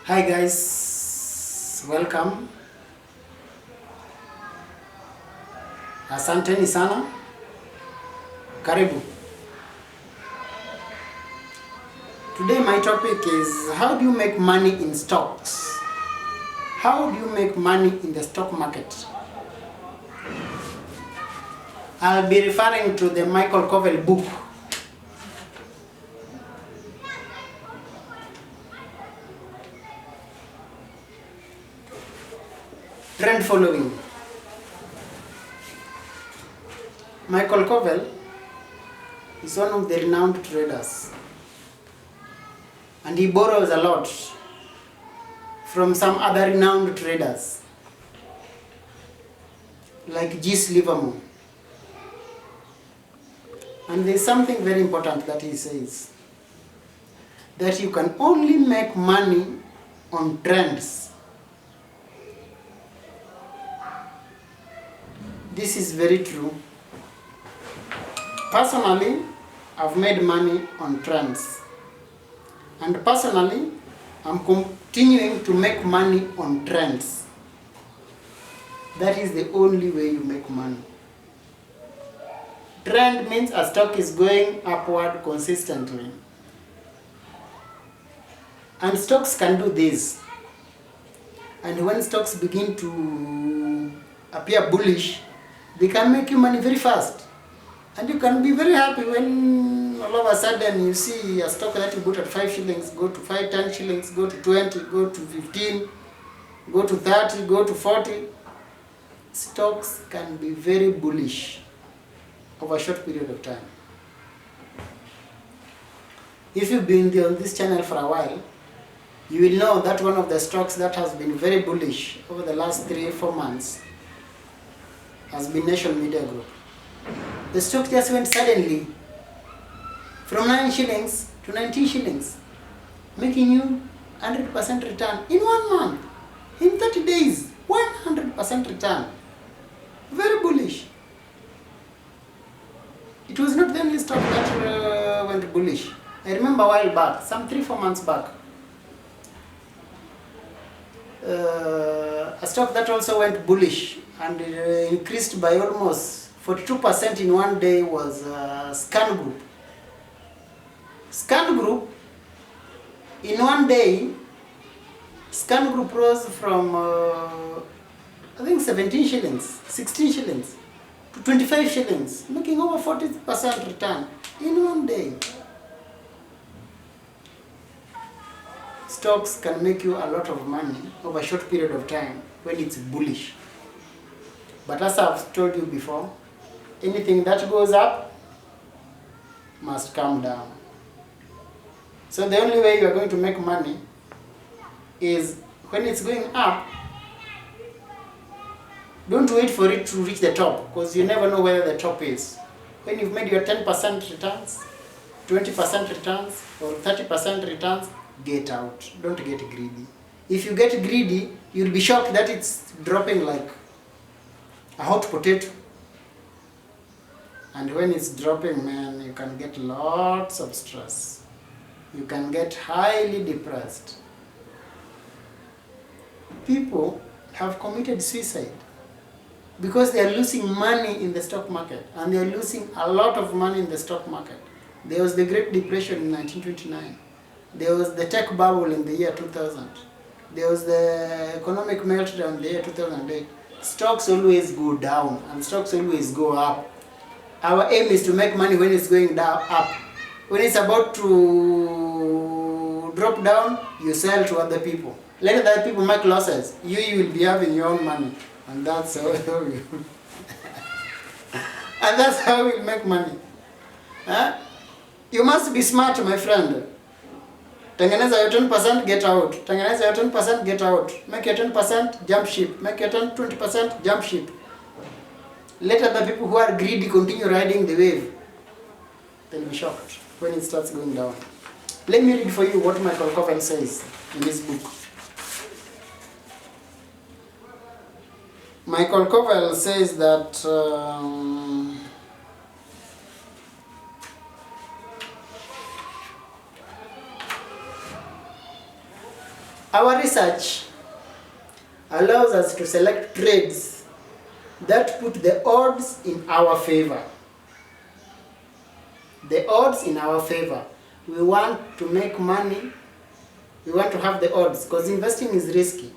Hi guys, welcome. Asanteni sana. Karibu. Today my topic is how do you make money in stocks? How do you make money in the stock market? I'll be referring to the Michael Covell book. Trend following. Michael Covell is one of the renowned traders, and he borrows a lot from some other renowned traders like Gis Livermore. And there's something very important that he says, that you can only make money on trends. This is very true. Personally, I've made money on trends. And personally, I'm continuing to make money on trends. That is the only way you make money. Trend means a stock is going upward consistently. And stocks can do this. And when stocks begin to appear bullish, they can make you money very fast. And you can be very happy when all of a sudden you see a stock that you bought at 5 shillings, go to 5, 10 shillings, go to 20, go to 15, go to 30, go to 40. Stocks can be very bullish over a short period of time. If you've been on this channel for a while, you will know that one of the stocks that has been very bullish over the last 3-4 months has been Nation Media Group. The stock just went suddenly from 9 shillings to 19 shillings, making you 100% return in 1 month. In 30 days, 100% return. Very bullish. It was not the only stock that went bullish. I remember a while back, some 3-4 months back, a stock that also went bullish and increased by almost 42% in 1 day was Scan Group. Scan Group, in 1 day, Scan Group rose from, I think 17 shillings, 16 shillings, to 25 shillings, making over 40% return in 1 day. Stocks can make you a lot of money over a short period of time when it's bullish. But as I've told you before, anything that goes up must come down. So the only way you are going to make money is when it's going up. Don't wait for it to reach the top, because you never know where the top is. When you've made your 10% returns, 20% returns, or 30% returns, get out. Don't get greedy. If you get greedy, you'll be shocked that it's dropping like a hot potato. And when it's dropping, man, you can get lots of stress. You can get highly depressed. People have committed suicide because they are losing money in the stock market, and they are losing a lot of money in the stock market. There was the Great Depression in 1929. There was the tech bubble in the year 2000. There was the economic meltdown in the year 2008. Stocks always go down and stocks always go up. Our aim is to make money when it's going down, up. When it's about to drop down, you sell to other people. Let other people make losses. You will be having your own money. And that's how you and that's how we'll make money. Huh? You must be smart, my friend. Tengeneza your 10%, get out. Tengeneza your 10%, get out. Make your 10%, jump ship. Make your 20%, jump ship. Let other people who are greedy continue riding the wave. They'll be shocked when it starts going down. Let me read for you what Michael Covell says in his book. Michael Covell says that Our research allows us to select trades that put the odds in our favor. The odds in our favor. We want to make money. We want to have the odds because investing is risky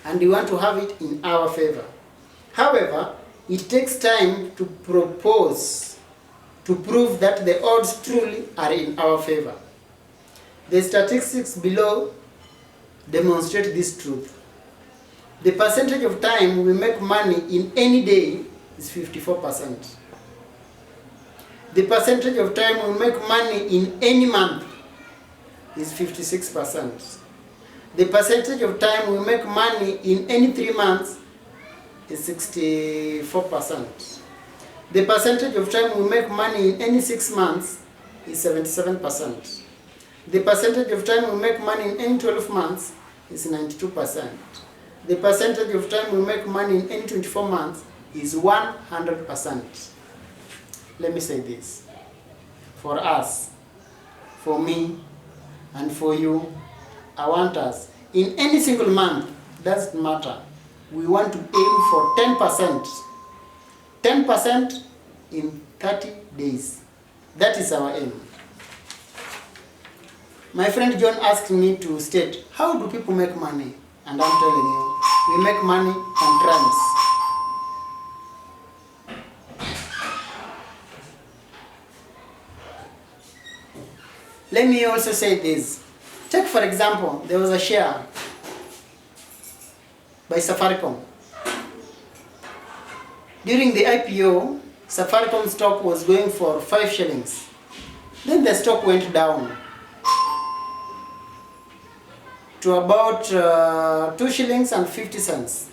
and we want to have it in our favor. However, it takes time to prove that the odds truly are in our favor. The statistics below demonstrate this truth. The percentage of time we make money in any day is 54%. The percentage of time we make money in any month is 56%. The percentage of time we make money in any 3 months is 64%. The percentage of time we make money in any 6 months is 77%. The percentage of time we make money in any 12 months is 92%. The percentage of time we make money in any 24 months is 100%. Let me say this. For us, for me, and for you, I want us, in any single month, doesn't matter, we want to aim for 10%. 10% in 30 days. That is our aim. My friend John asked me to state, how do people make money? And I'm telling you, we make money on trends. Let me also say this. Take for example, there was a share by Safaricom. During the IPO, Safaricom stock was going for 5 shillings. Then the stock went down to about 2 shillings and 50 cents.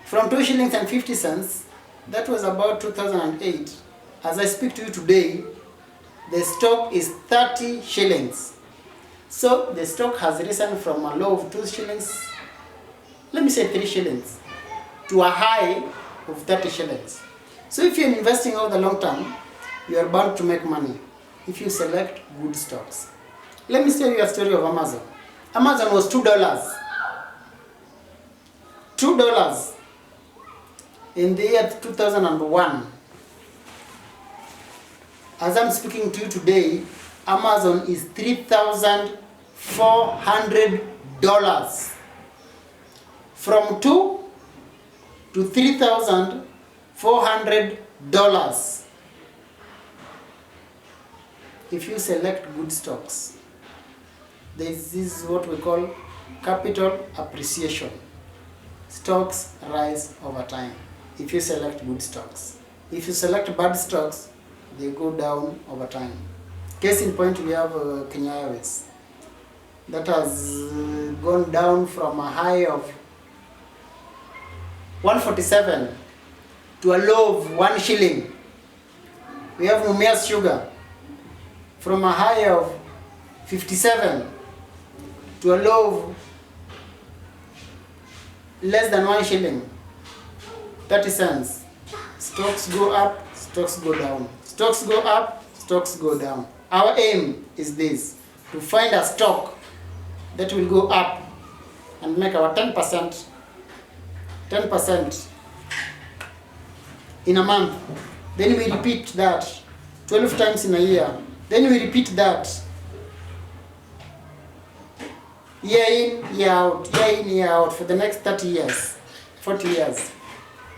From 2 shillings and 50 cents, that was about 2008. As I speak to you today, the stock is 30 shillings. So the stock has risen from a low of 2 shillings, let me say 3 shillings, to a high of 30 shillings. So if you're investing over the long term, you are bound to make money if you select good stocks. Let me tell you a story of Amazon. Amazon was $2. $2 in the year 2001. As I'm speaking to you today, Amazon is $3,400. From $2 to $3,400 if you select good stocks. This is what we call capital appreciation. Stocks rise over time if you select good stocks. If you select bad stocks, they go down over time. Case in point, we have Kenya Airways that has gone down from a high of 147 to a low of 1 shilling. We have Mumias Sugar from a high of 57 to a low of less than 1 shilling, 30 cents. Stocks go up, stocks go down. Stocks go up, stocks go down. Our aim is this, to find a stock that will go up and make our 10% in a month. Then we repeat that 12 times in a year. Then we repeat that year in, year out, year in, year out for the next 30 years, 40 years.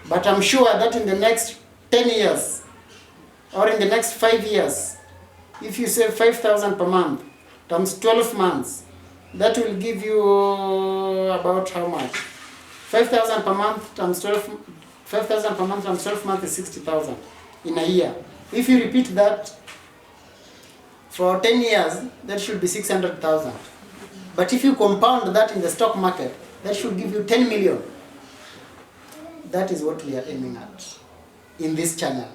But I'm sure that in the next 10 years or in the next 5 years, if you save 5,000 per month times 12 months, that will give you about how much? 5,000 per month times 12, 5,000 per month times 12 months is 60,000 in a year. If you repeat that for 10 years, that should be 600,000. But if you compound that in the stock market, that should give you 10 million. That is what we are aiming at in this channel.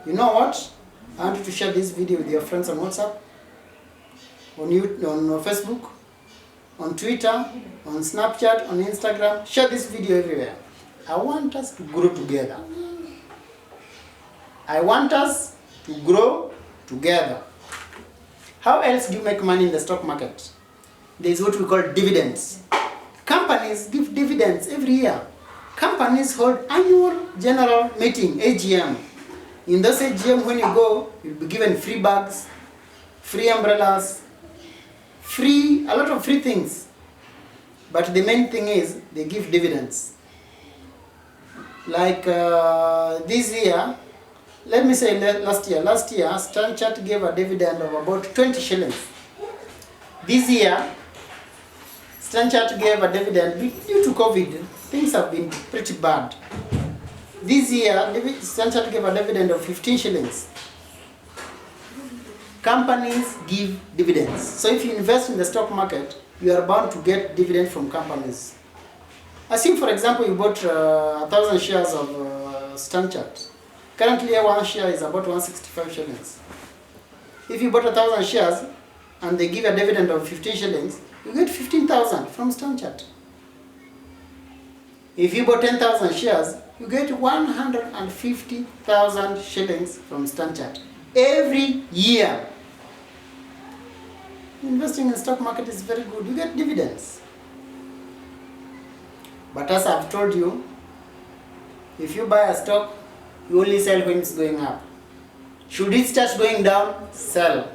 You know what? I want you to share this video with your friends on WhatsApp, on Facebook, on Twitter, on Snapchat, on Instagram. Share this video everywhere. I want us to grow together. I want us to grow together. How else do you make money in the stock market? There's what we call dividends. Companies give dividends every year. Companies hold annual general meeting, AGM. In those AGM, when you go, you'll be given free bags, free umbrellas, a lot of free things. But the main thing is they give dividends. Like this year, let me say last year, StanChart gave a dividend of about 20 shillings. This year, StanChart gave a dividend due to COVID. Things have been pretty bad. This year, StanChart gave a dividend of 15 shillings. Companies give dividends. So if you invest in the stock market, you are bound to get dividend from companies. Assume, for example, you bought 1,000 shares of StanChart. Currently, one share is about 165 shillings. If you bought 1,000 shares and they give a dividend of 15 shillings, you get 15,000 from StanChart. If you bought 10,000 shares, you get 150,000 shillings from StanChart every year. Investing in stock market is very good. You get dividends. But as I've told you, if you buy a stock, you only sell when it's going up. Should it start going down, sell.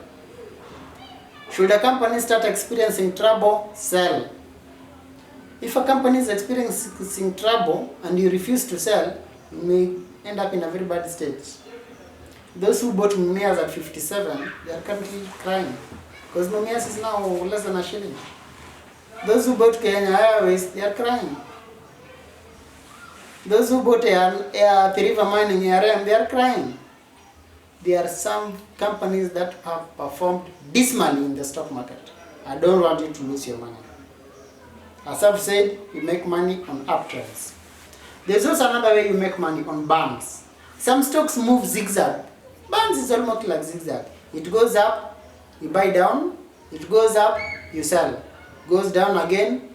Should a company start experiencing trouble, sell. If a company is experiencing trouble and you refuse to sell, you may end up in a very bad state. Those who bought Mumias at 57, they are currently crying. Because Mumias is now less than a shilling. Those who bought Kenya Airways, they are crying. Those who bought the River Mining, ARM, they are crying. There are some companies that have performed dismally in the stock market. I don't want you to lose your money. As I've said, you make money on uptrends. There's also another way you make money on bands. Some stocks move zigzag. Bands is almost like zigzag. It goes up, you buy down. It goes up, you sell. Goes down again,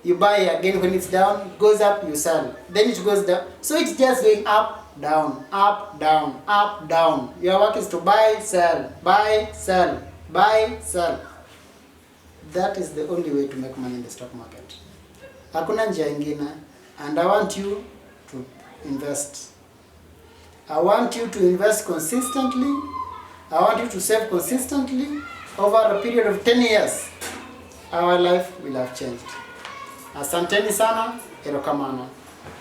you buy again when it's down. Goes up, you sell. Then it goes down. So it's just going up, down, up, down, up, down. Your work is to buy, sell, buy, sell, buy, sell. That is the only way to make money in the stock market. Hakuna njia ingine. And I want you to invest. I want you to invest consistently. I want you to save consistently. Over a period of 10 years, our life will have changed. Asanteni sana, erokamano.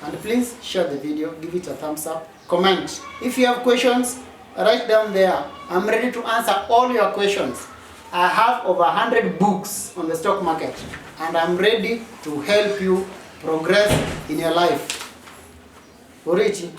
And please share the video, give it a thumbs up, comment. If you have questions, write down there. I'm ready to answer all your questions. I have over 100 books on the stock market, and I'm ready to help you progress in your life. Orichi.